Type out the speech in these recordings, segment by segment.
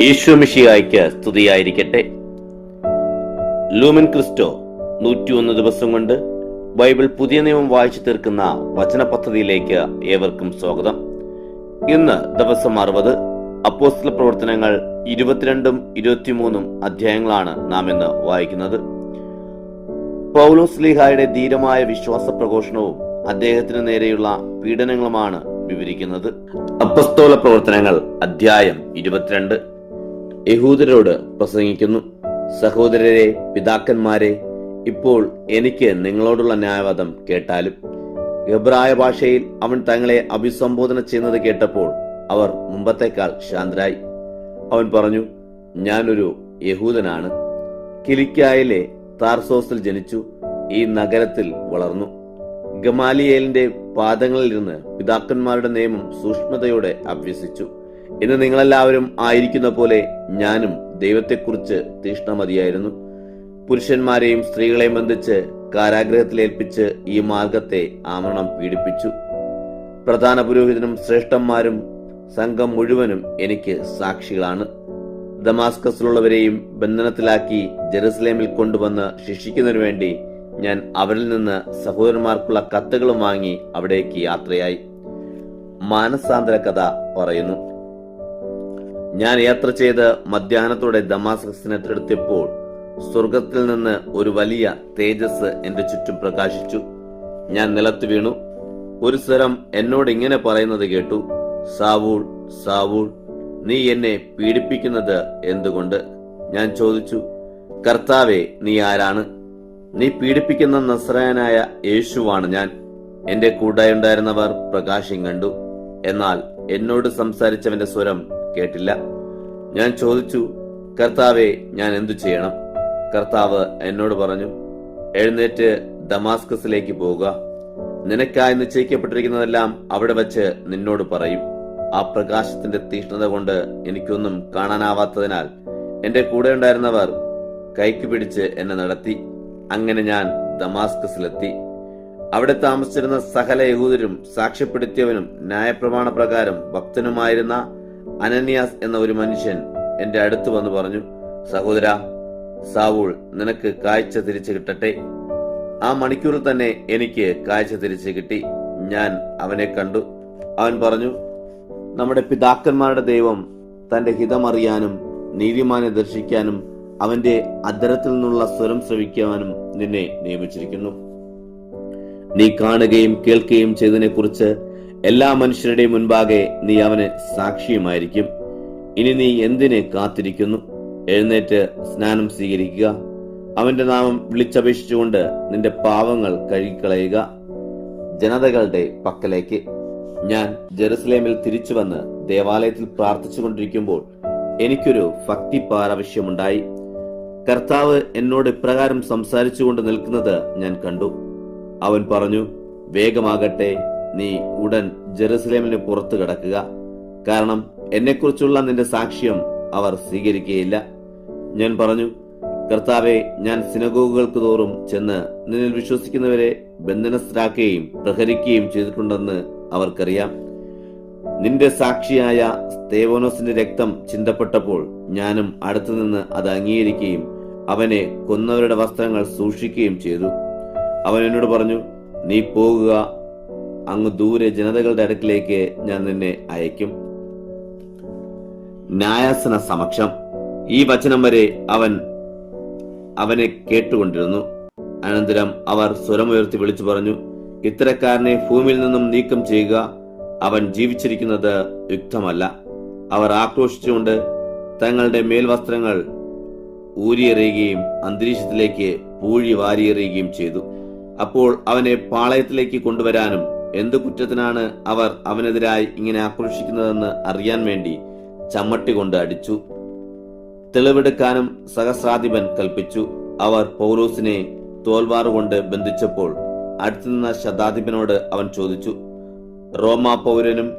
യേശു മിശിഹായ്ക്ക് സ്തുതിയായിരിക്കട്ടെ. Lumen Cristo 101 ദിവസം കൊണ്ട് ബൈബിൾ പുതിയ നിയമം വായിച്ചു തീർക്കുന്ന വചന പദ്ധതിയിലേക്ക് ഏവർക്കും സ്വാഗതം. ഇന്ന് ദിവസം 60. അപ്പോസ്തല പ്രവർത്തനങ്ങൾ 22ഉം 23ഉം അധ്യായങ്ങളാണ് നാം ഇന്ന് വായിക്കുന്നത്. പൗലോസ് ശ്ലീഹായുടെ ധീരമായ വിശ്വാസ പ്രഘോഷണവും അദ്ദേഹത്തിന് നേരെയുള്ള പീഡനങ്ങളുമാണ് വിവരിക്കുന്നത്. അപ്പോസ്തല പ്രവർത്തനങ്ങൾ അധ്യായം 22. യഹൂദരോട് പ്രസംഗിക്കുന്നു. സഹോദരരെ, പിതാക്കന്മാരെ, ഇപ്പോൾ എനിക്ക് നിങ്ങളോടുള്ള ന്യായവാദം കേട്ടാലും. എബ്രായ ഭാഷയിൽ അവൻ തങ്ങളെ അഭിസംബോധന ചെയ്യുന്നത് കേട്ടപ്പോൾ അവർ മുമ്പത്തേക്കാൾ ശാന്തരായി. അവൻ പറഞ്ഞു, ഞാനൊരു യഹൂദനാണ്. കിലിക്യായിലെ താർസോസിൽ ജനിച്ചു, ഈ നഗരത്തിൽ വളർന്നു. ഗമാലിയേലിന്റെ പാദങ്ങളിലിരുന്ന് പിതാക്കന്മാരുടെ നിയമം സൂക്ഷ്മതയോടെ അഭ്യസിച്ചു. ഇന്ന് നിങ്ങളെല്ലാവരും ആയിരിക്കുന്ന പോലെ ഞാനും ദൈവത്തെക്കുറിച്ച് തീഷ്ണമതിയായിരുന്നു. പുരുഷന്മാരെയും സ്ത്രീകളെയും ബന്ധിച്ച് കാരാഗ്രഹത്തിലേൽപ്പിച്ച് ഈ മാർഗത്തെ ആമരണം പീഡിപ്പിച്ചു. പ്രധാന പുരോഹിതനും ശ്രേഷ്ഠന്മാരും സംഘം മുഴുവനും എനിക്ക് സാക്ഷികളാണ്. ദമാസ്കസിലുള്ളവരെയും ബന്ധനത്തിലാക്കി ജെറുസലേമിൽ കൊണ്ടുവന്ന് ശിക്ഷിക്കുന്നതിനു വേണ്ടി ഞാൻ അവരിൽ നിന്ന് സഹോദരന്മാർക്കുള്ള കത്തുകളും വാങ്ങി അവിടേക്ക് യാത്രയായി. മാനസാന്തര കഥ പറയുന്നു. ഞാൻ യാത്ര ചെയ്ത് മധ്യാഹ്നത്തോടെ ദമാസ്കസിനെത്തിയപ്പോൾ സ്വർഗത്തിൽ നിന്ന് ഒരു വലിയ തേജസ് എന്റെ ചുറ്റും പ്രകാശിച്ചു. ഞാൻ നിലത്ത് വീണു. ഒരു സ്വരം എന്നോട് ഇങ്ങനെ പറയുന്നത് കേട്ടു, സാവൂൾ, സാവൂൾ, നീ എന്നെ പീഡിപ്പിക്കുന്നത് എന്തുകൊണ്ട്? ഞാൻ ചോദിച്ചു, കർത്താവേ, നീ ആരാണ്? നീ പീഡിപ്പിക്കുന്ന നസ്രായനായ യേശുവാണ് ഞാൻ. എന്റെ കൂടെയുണ്ടായിരുന്നവർ പ്രകാശം കണ്ടു, എന്നാൽ എന്നോട് സംസാരിച്ചവന്റെ സ്വരം കേട്ടില്ല. ഞാൻ ചോദിച്ചു, കർത്താവേ, ഞാൻ എന്തു ചെയ്യണം? കർത്താവ് എന്നോട് പറഞ്ഞു, എഴുന്നേറ്റ് ദമാസ്കസിലേക്ക് പോവുക. നിനക്കായി നിശ്ചയിക്കപ്പെട്ടിരിക്കുന്നതെല്ലാം അവിടെ വച്ച് നിന്നോട് പറയും. ആ പ്രകാശത്തിന്റെ തീഷ്ണത കൊണ്ട് എനിക്കൊന്നും കാണാനാവാത്തതിനാൽ എന്റെ കൂടെ ഉണ്ടായിരുന്നവർ കൈക്ക് പിടിച്ച് എന്നെ നടത്തി. അങ്ങനെ ഞാൻ ദമാസ്കസിലെത്തി. അവിടെ താമസിച്ചിരുന്ന സകല യഹൂദരും സാക്ഷ്യപ്പെടുത്തിയവനും ന്യായപ്രമാണ പ്രകാരം ഭക്തനുമായിരുന്ന അനന്യാസ് എന്ന ഒരു മനുഷ്യൻ എന്റെ അടുത്ത് വന്ന് പറഞ്ഞു, സഹോദര സാവൂൾ, നിനക്ക് കാഴ്ച തിരിച്ചു കിട്ടട്ടെ. ആ മണിക്കൂറിൽ തന്നെ എനിക്ക് കാഴ്ച തിരിച്ചു കിട്ടി. ഞാൻ അവനെ കണ്ടു. അവൻ പറഞ്ഞു, നമ്മുടെ പിതാക്കന്മാരുടെ ദൈവം തന്റെ ഹിതമറിയാനും നീതിമാനെ ദർശിക്കാനും അവന്റെ അധരത്തിൽ നിന്നുള്ള സ്വരം ശ്രവിക്കുവാനും നിന്നെ നിയമിച്ചിരിക്കുന്നു. നീ കാണുകയും കേൾക്കുകയും ചെയ്തതിനെ കുറിച്ച് എല്ലാ മനുഷ്യരുടെയും മുൻപാകെ നീ അവന് സാക്ഷിയുമായിരിക്കും. ഇനി നീ എന്തിനെ കാത്തിരിക്കുന്നു? എഴുന്നേറ്റ് സ്നാനം സ്വീകരിക്കുക. അവന്റെ നാമം വിളിച്ചപേക്ഷിച്ചുകൊണ്ട് നിന്റെ പാവങ്ങൾ കഴുകിക്കളയുക. ജനതകളുടെ പക്കലേക്ക്. ഞാൻ ജെറുസലേമിൽ തിരിച്ചു വന്ന് ദേവാലയത്തിൽ പ്രാർത്ഥിച്ചുകൊണ്ടിരിക്കുമ്പോൾ എനിക്കൊരു ഭക്തിപാരവശ്യമുണ്ടായി. കർത്താവ് എന്നോട് ഇപ്രകാരം സംസാരിച്ചുകൊണ്ട് നിൽക്കുന്നത് ഞാൻ കണ്ടു. അവൻ പറഞ്ഞു, വേഗമാകട്ടെ, നീ ഉടൻ ജെറുസലേമിന് പുറത്തു കടക്കുക. കാരണം എന്നെക്കുറിച്ചുള്ള നിന്റെ സാക്ഷ്യം അവർ സ്വീകരിക്കുകയില്ല. ഞാൻ പറഞ്ഞു, കർത്താവെ, ഞാൻ സിനഗോഗുകൾക്ക് തോറും ചെന്ന് നിന്നിൽ വിശ്വസിക്കുന്നവരെ ബന്ധനസ്ഥരാക്കുകയും പ്രഹരിക്കുകയും ചെയ്തിട്ടുണ്ടെന്ന് അവർക്കറിയാം. നിന്റെ സാക്ഷിയായ സ്തേവാനോസിന്റെ രക്തം ചിന്തപ്പെട്ടപ്പോൾ ഞാനും അടുത്തുനിന്ന് അത് അംഗീകരിക്കുകയും അവനെ കൊന്നവരുടെ വസ്ത്രങ്ങൾ സൂക്ഷിക്കുകയും ചെയ്തു. അവൻ എന്നോട് പറഞ്ഞു, നീ പോകുക, അങ്ങ് ദൂരെ ജനതകളുടെ അടുക്കിലേക്ക് ഞാൻ നിന്നെ അയക്കും. ന്യായാസന സമക്ഷം. ഈ വചനം വരെ അവനെ കേട്ടുകൊണ്ടിരുന്നു. അനന്തരം അവർ സ്വരമുയർത്തി വിളിച്ചു പറഞ്ഞു, ഇത്തരക്കാരനെ ഭൂമിയിൽ നിന്നും നീക്കം ചെയ്യുക. അവൻ ജീവിച്ചിരിക്കുന്നത് യുക്തമല്ല. അവർ ആക്രോശിച്ചുകൊണ്ട് തങ്ങളുടെ മേൽവസ്ത്രങ്ങൾ ഊരിയെറിയുകയും അന്തരീക്ഷത്തിലേക്ക് പൂഴി വാരിയെറിയുകയും ചെയ്തു. അപ്പോൾ അവനെ പാളയത്തിലേക്ക് കൊണ്ടുവരാനും എന്തു കുറ്റത്തിനാണ് അവർ അവനെതിരായി ഇങ്ങനെ ആക്രോശിക്കുന്നതെന്ന് അറിയാൻ വേണ്ടി ചമ്മട്ടി കൊണ്ട് അടിച്ചു. തെളിവെടുക്കാനും സഹസ്രാധിപൻ കൽപ്പിച്ചു. അവർ പൗലോസിനെ തോൽവാറുകൊണ്ട് ബന്ധിച്ചപ്പോൾ അടുത്തുനിന്ന ശതാധിപനോട് അവൻ ചോദിച്ചു, റോമാ പൗരനും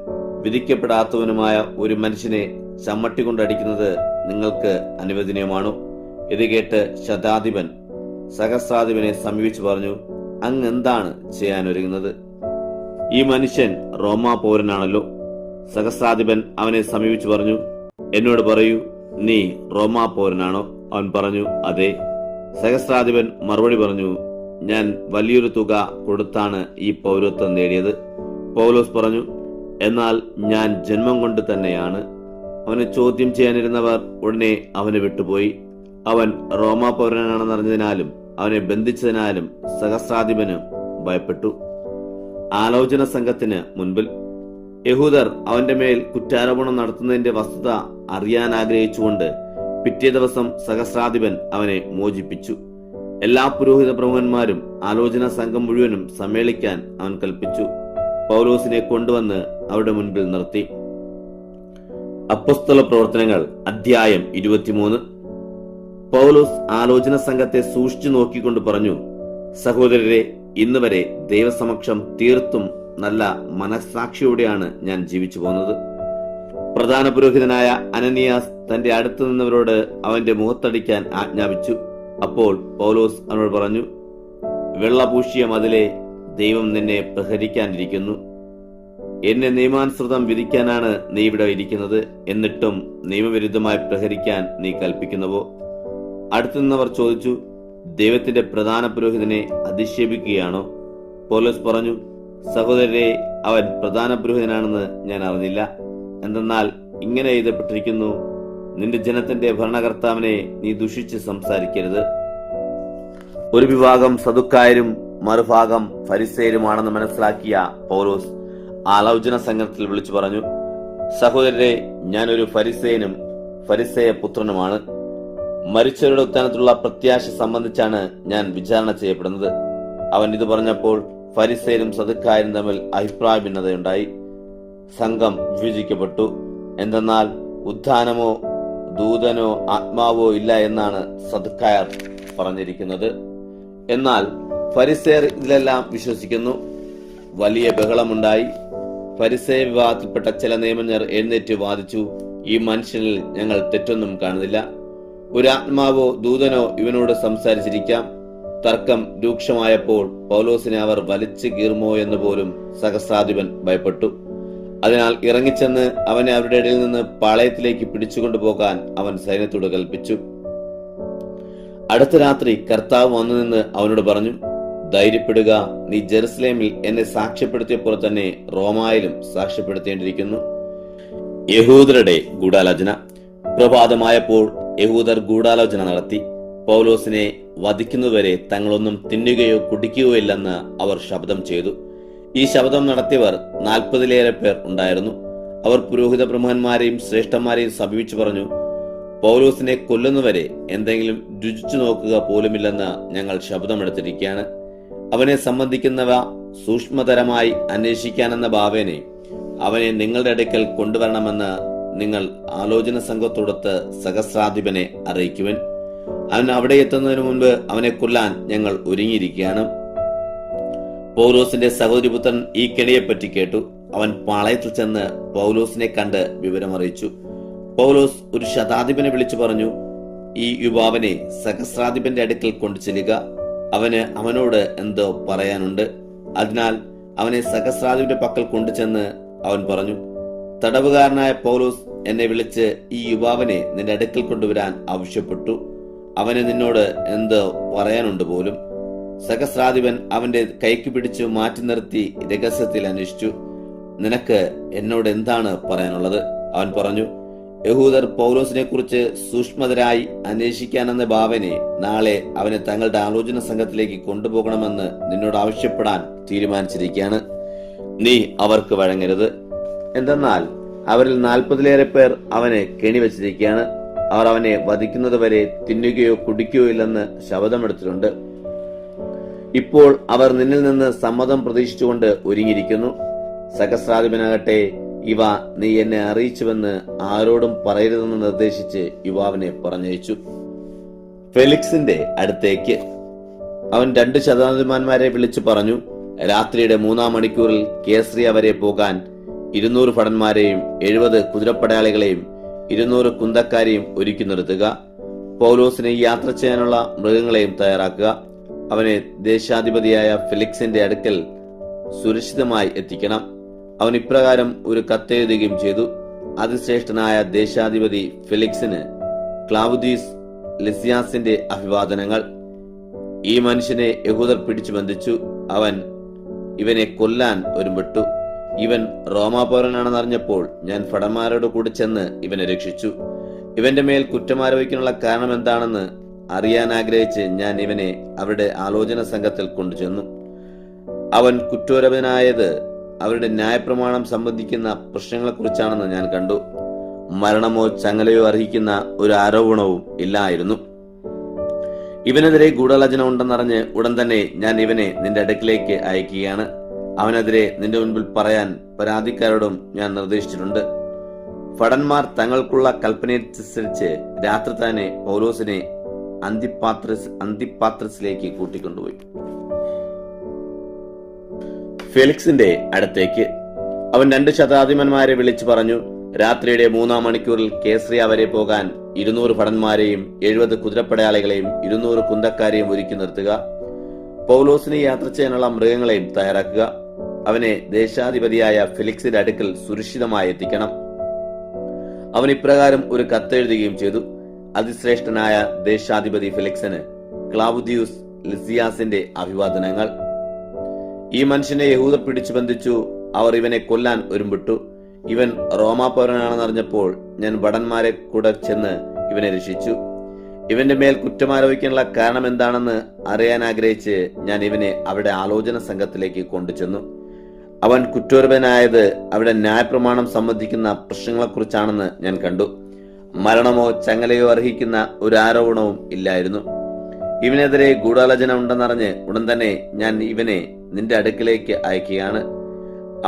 വിധിക്കപ്പെടാത്തവനുമായ ഒരു മനുഷ്യനെ ചമ്മട്ടി കൊണ്ടടിക്കുന്നത് നിങ്ങൾക്ക് അനുവദനീയമാണോ? ഇത് കേട്ട് ശതാധിപൻ സഹസ്രാധിപനെ സമീപിച്ചു പറഞ്ഞു, അങ്ങ് എന്താണ് ചെയ്യാനൊരുങ്ങുന്നത്? ഈ മനുഷ്യൻ റോമാ പൗരനാണല്ലോ. സഹസ്രാധിപൻ അവനെ സമീപിച്ചു പറഞ്ഞു, എന്നോട് പറയൂ, നീ റോമാ പൗരനാണോ? അവൻ പറഞ്ഞു, അതെ. സഹസ്രാധിപൻ മറുപടി പറഞ്ഞു, ഞാൻ വലിയൊരു തുക കൊടുത്താണ് ഈ പൗരത്വം നേടിയത്. പൗലോസ് പറഞ്ഞു, എന്നാൽ ഞാൻ ജന്മം കൊണ്ട് തന്നെയാണ്. അവനെ ചോദ്യം ചെയ്യാനിരുന്നവർ ഉടനെ അവനെ വിട്ടുപോയി. അവൻ റോമാ പൗരനാണെന്നറിഞ്ഞതിനാലും അവനെ ബന്ധിച്ചതിനാലും സഹസ്രാധിപന് ഭയപ്പെട്ടു. ആലോചന സംഘത്തിന് മുൻപിൽ യഹൂദർ അവന്റെ മേൽ കുറ്റാരോപണം നടത്തുന്നതിന്റെ വസ്തുത അറിയാൻ ആഗ്രഹിച്ചുകൊണ്ട് പിറ്റേ ദിവസം സഹസ്രാധിപൻ അവനെ മോചിപ്പിച്ചു. എല്ലാ പുരോഹിത പ്രമുഖന്മാരും ആലോചന സംഘം മുഴുവനും സമ്മേളിക്കാൻ അവൻ കൽപ്പിച്ചു. പൗലോസിനെ കൊണ്ടുവന്ന് അവരുടെ മുൻപിൽ നിർത്തി. അപ്പോസ്തല പ്രവർത്തനങ്ങൾ അധ്യായം 23. പൗലോസ് ആലോചന സംഘത്തെ സൂക്ഷിച്ചു നോക്കിക്കൊണ്ട് പറഞ്ഞു, സഹോദരരെ, ഇന്ന് വരെ ദൈവസമക്ഷം തീർത്തും നല്ല മനസാക്ഷിയോടെയാണ് ഞാൻ ജീവിച്ചു പോകുന്നത്. പ്രധാന പുരോഹിതനായ അനനിയാസ് തന്റെ അടുത്തു നിന്നവരോട് അവന്റെ മുഖത്തടിക്കാൻ ആജ്ഞാപിച്ചു. അപ്പോൾ പൗലോസ് അവനോട് പറഞ്ഞു, വെള്ളപൂശിയ മതിലെ, ദൈവം നിന്നെ പ്രഹരിക്കാനിരിക്കുന്നു. എന്നെ നിയമാനുസൃതം വിധിക്കാനാണ് നീ ഇവിടെ ഇരിക്കുന്നത്. എന്നിട്ടും നിയമവിരുദ്ധമായി പ്രഹരിക്കാൻ നീ കൽപ്പിക്കുന്നുവോ? അടുത്തു നിന്നവർ ചോദിച്ചു, ദൈവത്തിന്റെ പ്രധാന പുരോഹിതനെ അധിക്ഷേപിക്കുകയാണോ? പൗലോസ് പറഞ്ഞു, സഹോദരരെ, അവൻ പ്രധാന പുരോഹിതനാണെന്ന് ഞാൻ അറിഞ്ഞില്ല. എന്തെന്നാൽ ഇങ്ങനെ എഴുതപ്പെട്ടിരിക്കുന്നു, നിന്റെ ജനത്തിന്റെ ഭരണകർത്താവിനെ നീ ദുഷിച്ച് സംസാരിക്കരുത്. ഒരു വിഭാഗം സദുക്കായരും മറുഭാഗം ഫരിസേയരുമാണെന്ന് മനസ്സിലാക്കിയ പൗലോസ് ആലോചന സംഘത്തിൽ വിളിച്ചു പറഞ്ഞു, സഹോദരരെ, ഞാനൊരു ഫരിസേയനും ഫരിസേയ പുത്രനുമാണ്. മരിച്ചവരുടെ ഉത്ഥാനത്തിലുള്ള പ്രത്യാശ സംബന്ധിച്ചാണ് ഞാൻ വിചാരണ ചെയ്യപ്പെടുന്നത്. അവൻ ഇത് പറഞ്ഞപ്പോൾ ഫരിസേയരും സദുക്കായരും തമ്മിൽ അഭിപ്രായ ഭിന്നതയുണ്ടായി. സംഘം വിഭജിക്കപ്പെട്ടു. എന്തെന്നാൽ ഉത്ഥാനമോ ദൂതനോ ആത്മാവോ ഇല്ല എന്നാണ് സദുക്കായർ പറഞ്ഞിരിക്കുന്നത്. എന്നാൽ ഫരിസേയർ ഇതിലെല്ലാം വിശ്വസിക്കുന്നു. വലിയ ബഹളമുണ്ടായി. ഫരിസേയ വിഭാഗത്തിൽപ്പെട്ട ചില നിയമജ്ഞർ എഴുന്നേറ്റ് വാദിച്ചു, ഈ മനുഷ്യനിൽ ഞങ്ങൾ തെറ്റൊന്നും കാണുന്നില്ല. ഒരു ആത്മാവോ ദൂതനോ ഇവനോട് സംസാരിച്ചിരിക്കാം. തർക്കം രൂക്ഷമായപ്പോൾ പൗലോസിനെ അവർ വലിച്ചു കീറുമോ എന്ന് പോലും സഹസ്രാധിപൻ ഭയപ്പെട്ടു. അതിനാൽ ഇറങ്ങിച്ചെന്ന് അവനെ അവരുടെ ഇടയിൽ നിന്ന് പാളയത്തിലേക്ക് പിടിച്ചുകൊണ്ടുപോകാൻ അവൻ സൈന്യത്തോട് കൽപ്പിച്ചു. അടുത്ത രാത്രി കർത്താവ് വന്നു നിന്ന് അവനോട് പറഞ്ഞു, ധൈര്യപ്പെടുക, നീ ജെറുസലേമിൽ എന്നെ സാക്ഷ്യപ്പെടുത്തിയപ്പോൾ തന്നെ റോമായിലും സാക്ഷ്യപ്പെടുത്തേണ്ടിയിരിക്കുന്നു. യഹൂദരുടെ ഗൂഢാലോചന. പ്രഭാതമായപ്പോൾ യഹൂദർ ഗൂഢാലോചന നടത്തി. പൗലോസിനെ വധിക്കുന്നതുവരെ തങ്ങളൊന്നും തിന്നുകയോ കുടിക്കുകയോ ഇല്ലെന്ന് അവർ ശപഥം ചെയ്തു. ഈ ശപഥം നടത്തിയവർ 40-ലേറെ പേർ ഉണ്ടായിരുന്നു. അവർ പുരോഹിത പ്രമുഖന്മാരെയും ശ്രേഷ്ഠന്മാരെയും സമീപിച്ചു പറഞ്ഞു, പൗലോസിനെ കൊല്ലുന്നവരെ എന്തെങ്കിലും രുചിച്ചു നോക്കുക പോലുമില്ലെന്ന് ഞങ്ങൾ ശപഥമെടുത്തിരിക്കുകയാണ്. അവനെ സംബന്ധിക്കുന്നവ സൂക്ഷ്മതരമായി അന്വേഷിക്കാനെന്ന ഭാവേനെ അവനെ നിങ്ങളുടെ അടുക്കൽ കൊണ്ടുവരണമെന്ന് നിങ്ങൾ ആലോചന സംഘത്തോടൊത്ത് സഹസ്രാധിപനെ അറിയിക്കുവൻ. അവൻ അവിടെ എത്തുന്നതിന് മുൻപ് അവനെ കൊല്ലാൻ ഞങ്ങൾ ഒരുങ്ങിയിരിക്കുകയാണ്. പൗലോസിന്റെ സഹോദരിപുത്രൻ ഈ കെണിയെപ്പറ്റി കേട്ടു. അവൻ പാളയത്തിൽ ചെന്ന് പൗലോസിനെ കണ്ട് വിവരമറിയിച്ചു. പൗലോസ് ഒരു ശതാധിപനെ വിളിച്ചു പറഞ്ഞു, ഈ യുവാവിനെ സഹസ്രാധിപന്റെ അടുക്കൽ കൊണ്ടു ചെല്ലുക. അവനോട് എന്തോ പറയാനുണ്ട്. അതിനാൽ അവനെ സഹസ്രാധിപന്റെ പക്കൽ കൊണ്ടുചെന്ന് അവൻ പറഞ്ഞു, തടവുകാരനായ പൗലോസ് എന്നെ വിളിച്ച് ഈ യുവാവിനെ നിന്റെ അടുക്കൽ കൊണ്ടുവരാൻ ആവശ്യപ്പെട്ടു. അവന് നിന്നോട് എന്തോ പറയാനുണ്ട് പോലും. സഹസ്രാധിപൻ അവന്റെ കൈക്ക് പിടിച്ചു മാറ്റി നിർത്തി രഹസ്യത്തിൽ അന്വേഷിച്ചു, നിനക്ക് എന്നോട് എന്താണ് പറയാനുള്ളത്? അവൻ പറഞ്ഞു, യഹൂദർ പൗലോസിനെ കുറിച്ച് സൂക്ഷ്മതരായി അന്വേഷിക്കാനെന്ന ഭാവനെ നാളെ അവനെ തങ്ങളുടെ ആലോചന സംഘത്തിലേക്ക് കൊണ്ടുപോകണമെന്ന് നിന്നോട് ആവശ്യപ്പെടാൻ തീരുമാനിച്ചിരിക്കുകയാണ്. നീ അവർക്ക് വഴങ്ങരുത്. എന്തെന്നാൽ അവരിൽ 40-ലേറെ പേർ അവനെ കെണിവെച്ചിരിക്കുകയാണ്. അവർ അവനെ വധിക്കുന്നതുവരെ തിന്നുകയോ കുടിക്കുകയോ ഇല്ലെന്ന് ശപഥമെടുത്തിട്ടുണ്ട്. ഇപ്പോൾ അവർ നിന്നിൽ നിന്ന് സമ്മതം പ്രതീക്ഷിച്ചുകൊണ്ട് ഒരുങ്ങിയിരിക്കുന്നു. സഹസ്രാധിപനാകട്ടെ, ഇവ നീ എന്നെ അറിയിച്ചുവെന്ന് ആരോടും പറയരുതെന്ന് നിർദ്ദേശിച്ച് യുവാവിനെ പറഞ്ഞയച്ചു. ഫെലിക്സിന്റെ അടുത്തേക്ക് അവൻ 2 ശതാധിപന്മാരെ വിളിച്ചു പറഞ്ഞു, രാത്രിയുടെ 3-ാം മണിക്കൂറിൽ കേസറിയ വരെ പോകാൻ 200 ഭടന്മാരെയും 70 കുതിരപ്പടയാളികളെയും 200 കുന്തക്കാരെയും ഒരുക്കി നിർത്തുക. പൗലോസിനെ യാത്ര ചെയ്യാനുള്ള മൃഗങ്ങളെയും തയ്യാറാക്കുക. അവനെ ദേശാധിപതിയായ ഫെലിക്സിന്റെ അടുക്കൽ സുരക്ഷിതമായി എത്തിക്കണം. അവൻ ഇപ്രകാരം ഒരു കത്തെഴുതുകയും ചെയ്തു. അതിശ്രേഷ്ഠനായ ദേശാധിപതി ഫെലിക്സിന് ക്ലാവുദീസ് ലിസിയാസിന്റെ അഭിവാദനങ്ങൾ. ഈ മനുഷ്യനെ യഹൂദർ പിടിച്ചു ബന്ധിച്ചു. അവൻ ഇവനെ കൊല്ലാൻ ഒരുമ്പെട്ടു. ഇവൻ റോമാപൗരനാണെന്നറിഞ്ഞപ്പോൾ ഞാൻ ഭടന്മാരോട് കൂടി ചെന്ന് ഇവനെ രക്ഷിച്ചു. ഇവന്റെ മേൽ കുറ്റമാരോപിക്കാനുള്ള കാരണം എന്താണെന്ന് അറിയാൻ ആഗ്രഹിച്ച് ഞാൻ ഇവനെ അവരുടെ ആലോചന സംഘത്തിൽ കൊണ്ടുചെന്നു. അവൻ കുറ്റോരപനായത് അവരുടെ ന്യായപ്രമാണം സംബന്ധിക്കുന്ന പ്രശ്നങ്ങളെക്കുറിച്ചാണെന്ന് ഞാൻ കണ്ടു. മരണമോ ചങ്ങലയോ അർഹിക്കുന്ന ഒരു ആരോപണവും ഇല്ലായിരുന്നു. ഇവനെതിരെ ഗൂഢാലോചന ഉണ്ടെന്നറിഞ്ഞ് ഉടൻ തന്നെ ഞാൻ ഇവനെ നിന്റെ അടുക്കിലേക്ക് അയക്കുകയാണ്. അവനെതിരെ നിന്റെ മുൻപിൽ പറയാൻ പരാതിക്കാരോടും ഞാൻ നിർദ്ദേശിച്ചിട്ടുണ്ട്. ഭടന്മാർ തങ്ങൾക്കുള്ള കൽപ്പനയനുസരിച്ച് രാത്രി തന്നെ പൗലോസിനെ അന്തിപ്പാത്രസിലേക്ക് കൂട്ടിക്കൊണ്ടുപോയി. ഫെലിക്സിന്റെ അടുത്തേക്ക് അവൻ 2 ശതാധിപന്മാരെ വിളിച്ചു പറഞ്ഞു, രാത്രിയുടെ 3-ാം മണിക്കൂറിൽ കേസറിയ വരെ പോകാൻ 200 ഭടന്മാരെയും 70 കുതിരപ്പടയാളികളെയും 200 കുന്തക്കാരെയും ഒരുക്കി നിർത്തുക. പൗലോസിനെ യാത്ര ചെയ്യാനുള്ള മൃഗങ്ങളെയും തയ്യാറാക്കുക. അവനെ ദേശാധിപതിയായ ഫെലിക്സിന്റെ അടുക്കൽ സുരക്ഷിതമായി എത്തിക്കണം. അവൻ ഇപ്രകാരം ഒരു കത്തെഴുതുകയും ചെയ്തു. അതിശ്രേഷ്ഠനായ ദേശാധിപതി ഫെലിക്സിന് ക്ലാവുദിയൂസ് ലിസിയാസിന്റെ അഭിവാദനങ്ങൾ. ഈ മനുഷ്യനെ യഹൂദർ പിടിച്ചു ബന്ധിച്ചു. അവർ ഇവനെ കൊല്ലാൻ ഒരുമ്പെട്ടു. ഇവൻ റോമാപൗരനാണെന്നറിഞ്ഞപ്പോൾ ഞാൻ ഭടന്മാരെ കൂടെ ചെന്ന് ഇവനെ രക്ഷിച്ചു. ഇവന്റെ മേൽ കുറ്റമാരോപിക്കാനുള്ള കാരണം എന്താണെന്ന് അറിയാൻ ആഗ്രഹിച്ച് ഞാൻ ഇവനെ അവരുടെ ആലോചന സംഘത്തിലേക്ക് കൊണ്ടുചെന്നു. അവൻ കുറ്റോരപനായത് അവിടെ ന്യായപ്രമാണം സംബന്ധിക്കുന്ന പ്രശ്നങ്ങളെക്കുറിച്ചാണെന്ന് ഞാൻ കണ്ടു. മരണമോ ചങ്ങലയോ അർഹിക്കുന്ന ഒരു ആരോപണവും ഇല്ലായിരുന്നു. ഇവനെതിരെ ഗൂഢാലോചന ഉണ്ടെന്നറിഞ്ഞ് ഉടൻ തന്നെ ഞാൻ ഇവനെ നിന്റെ അടുക്കിലേക്ക് അയക്കുകയാണ്.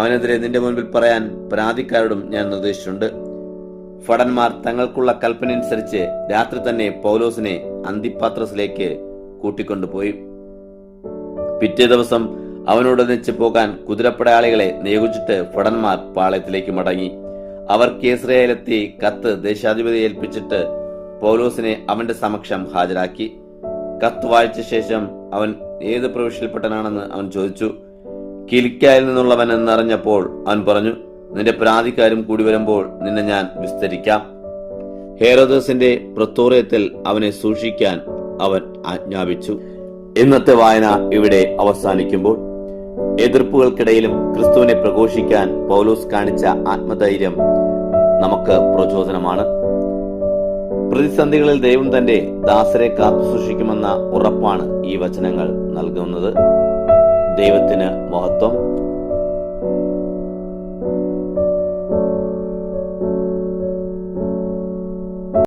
അവനെതിരെ നിന്റെ മുൻപിൽ പറയാൻ പരാതിക്കാരോടും ഞാൻ നിർദ്ദേശിച്ചിട്ടുണ്ട്. ഭടന്മാർ തങ്ങൾക്കുള്ള കൽപ്പനയനുസരിച്ച് രാത്രി തന്നെ പൗലോസിനെ അന്തിപ്പാത്രസിലേക്ക് കൂട്ടിക്കൊണ്ടുപോയി. പിറ്റേ ദിവസം അവനോടൊന്നിച്ച് പോകാൻ കുതിരപ്പടയാളികളെ നിയോഗിച്ചിട്ട് ഭടന്മാർ പാളയത്തിലേക്ക് മടങ്ങി. അവർ കേസറിയയിലെത്തി കത്ത് ദേശാധിപതിയെ ഏൽപ്പിച്ചിട്ട് പൗലോസിനെ അവന്റെ സമക്ഷം ഹാജരാക്കി. കത്ത് വായിച്ച ശേഷം അവൻ ഏത് പ്രവിശ്യയിൽപ്പെട്ടനാണെന്ന് അവൻ ചോദിച്ചു. കിലിക്കായിൽ നിന്നുള്ളവൻ എന്നറിഞ്ഞപ്പോൾ അവൻ പറഞ്ഞു, നിന്റെ പരാതിക്കാരും കൂടി വരുമ്പോൾ നിന്നെ ഞാൻ വിസ്തരിക്കാം. ഹേരോദസിന്റെ പ്രത്തോറിയത്തിൽ അവനെ സൂക്ഷിക്കാൻ അവൻ ആജ്ഞാപിച്ചു. ഇന്നത്തെ വായന ഇവിടെ അവസാനിക്കുമ്പോൾ എതിർപ്പുകൾക്കിടയിലും ക്രിസ്തുവിനെ പ്രഘോഷിക്കാൻ പൗലോസ് കാണിച്ച ആത്മധൈര്യം നമുക്ക് പ്രചോദനമാണ്. പ്രതിസന്ധികളിൽ ദൈവം തന്റെ ദാസരെ കാത്തു സൂക്ഷിക്കുമെന്ന ഉറപ്പാണ് ഈ വചനങ്ങൾ നൽകുന്നത്. ദൈവത്തിന് മഹത്വം.